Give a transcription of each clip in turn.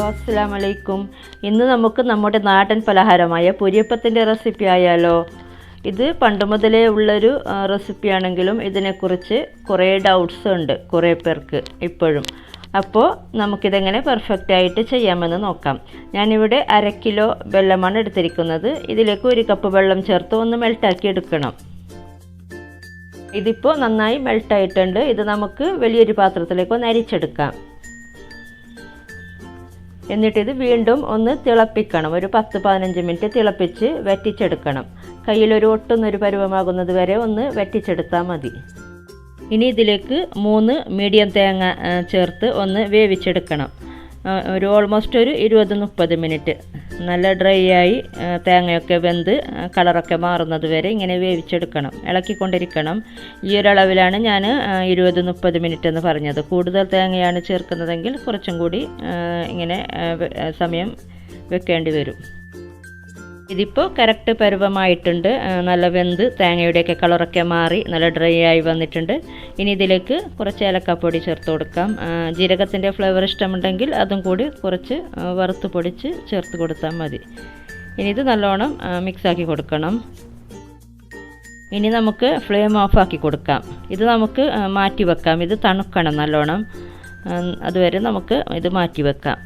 അസ്സലാമു അലൈക്കും. ഇന്ന് നമുക്ക് നമ്മുടെ നാടൻ പലഹാരമായ പൊരിയപ്പത്തിൻ്റെ റെസിപ്പി ആയാലോ. ഇത് പണ്ട് മുതലേ ഉള്ളൊരു റെസിപ്പിയാണെങ്കിലും ഇതിനെക്കുറിച്ച് കുറേ ഡൗട്ട്സ് ഉണ്ട് കുറേ പേർക്ക് ഇപ്പോഴും. അപ്പോൾ നമുക്കിതെങ്ങനെ പെർഫെക്റ്റ് ആയിട്ട് ചെയ്യാമെന്ന് നോക്കാം. ഞാനിവിടെ 1/2 കിലോ വെല്ലമാണ് എടുത്തിരിക്കുന്നത്. ഇതിലേക്ക് 1 കപ്പ് വെള്ളം ചേർത്ത് ഒന്ന് മെൽട്ടാക്കി എടുക്കണം. ഇതിപ്പോൾ നന്നായി മെൽട്ടായിട്ടുണ്ട്. ഇത് നമുക്ക് വലിയൊരു പാത്രത്തിലേക്ക് ഒന്ന് അരിച്ചെടുക്കാം. എന്നിട്ടിത് വീണ്ടും ഒന്ന് തിളപ്പിക്കണം. ഒരു 10-15 മിനിറ്റ് തിളപ്പിച്ച് വറ്റിച്ചെടുക്കണം. കയ്യിലൊരു ഒട്ടുന്നൊരു പരുവമാകുന്നത് വരെ ഒന്ന് വറ്റിച്ചെടുത്താൽ മതി. ഇനി ഇതിലേക്ക് 3 മീഡിയം തേങ്ങ ചേർത്ത് ഒന്ന് വേവിച്ചെടുക്കണം. ഓൾമോസ്റ്റ് ഒരു 20-30 മിനിറ്റ് നല്ല ഡ്രൈ ആയി തേങ്ങയൊക്കെ വെന്ത് കളറൊക്കെ മാറുന്നത് വരെ ഇങ്ങനെ വേവിച്ചെടുക്കണം. ഇളക്കിക്കൊണ്ടിരിക്കണം. ഈ ഒരളവിലാണ് ഞാൻ 20-30 മിനിറ്റ് എന്ന് പറഞ്ഞത്. കൂടുതൽ തേങ്ങയാണ് ചേർക്കുന്നതെങ്കിൽ കുറച്ചും കൂടി ഇങ്ങനെ സമയം വെക്കേണ്ടി വരും. ഇതിപ്പോൾ കറക്റ്റ് പരുവമായിട്ടുണ്ട്. നല്ല വെന്ത് തേങ്ങയുടെയൊക്കെ കളറൊക്കെ മാറി നല്ല ഡ്രൈ ആയി വന്നിട്ടുണ്ട്. ഇനി ഇതിലേക്ക് കുറച്ച് ഏലക്കാപ്പൊടി ചേർത്ത് കൊടുക്കാം. ജീരകത്തിൻ്റെ ഫ്ലേവർ ഇഷ്ടമുണ്ടെങ്കിൽ അതും കൂടി കുറച്ച് വറുത്ത് പൊടിച്ച് ചേർത്ത് കൊടുത്താൽ മതി. ഇനി ഇത് നല്ലോണം മിക്സാക്കി കൊടുക്കണം. ഇനി നമുക്ക് ഫ്ലെയിം ഓഫാക്കി കൊടുക്കാം. ഇത് നമുക്ക് മാറ്റി വെക്കാം. ഇത് തണുക്കണം നല്ലോണം. അതുവരെ നമുക്ക് ഇത് മാറ്റി വെക്കാം.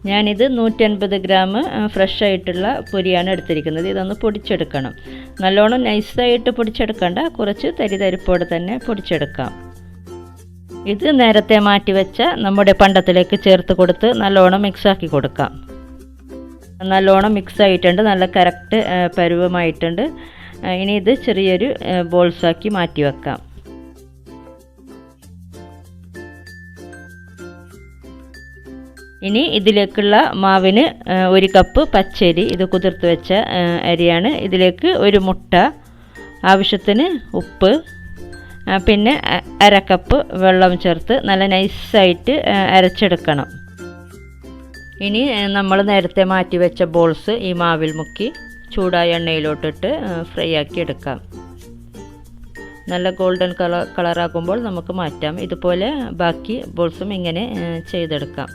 ഞാനിത് 150 ഗ്രാം ഫ്രഷ് ആയിട്ടുള്ള പൊരിയാണ് എടുത്തിരിക്കുന്നത്. ഇതൊന്ന് പൊടിച്ചെടുക്കണം. നല്ലോണം നൈസായിട്ട് പൊടിച്ചെടുക്കണ്ട, കുറച്ച് തരിതരിപ്പോടെ തന്നെ പൊടിച്ചെടുക്കാം. ഇത് നേരത്തെ മാറ്റി വെച്ച നമ്മുടെ പണ്ടത്തിലേക്ക് ചേർത്ത് കൊടുത്ത് നല്ലോണം മിക്സാക്കി കൊടുക്കാം. നല്ലോണം മിക്സ് ആയിട്ടുണ്ട്. നല്ല കറക്റ്റ് പരുവമായിട്ടുണ്ട്. ഇനി ഇത് ചെറിയൊരു ബോൾസാക്കി മാറ്റി വെക്കാം. ഇനി ഇതിലേക്കുള്ള മാവിന് 1 കപ്പ് പച്ചരി, ഇത് കുതിർത്ത് വെച്ച അരിയാണ്. ഇതിലേക്ക് 1 മുട്ട, ആവശ്യത്തിന് ഉപ്പ്, പിന്നെ 1/2 കപ്പ് വെള്ളം ചേർത്ത് നല്ല നൈസായിട്ട് അരച്ചെടുക്കണം. ഇനി നമ്മൾ നേരത്തെ മാറ്റി വെച്ച ബോൾസ് ഈ മാവിൽ മുക്കി ചൂടായ എണ്ണയിലോട്ടിട്ട് ഫ്രൈ ആക്കി എടുക്കാം. നല്ല ഗോൾഡൻ കളറാകുമ്പോൾ നമുക്ക് മാറ്റാം. ഇതുപോലെ ബാക്കി ബോൾസും ഇങ്ങനെ ചെയ്തെടുക്കാം.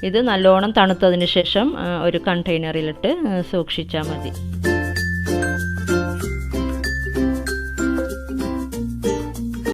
ഇത് നല്ലോണം തണുത്തതിന് ശേഷം ഒരു കണ്ടെയ്നറിലിട്ട് സൂക്ഷിച്ചാൽ മതി.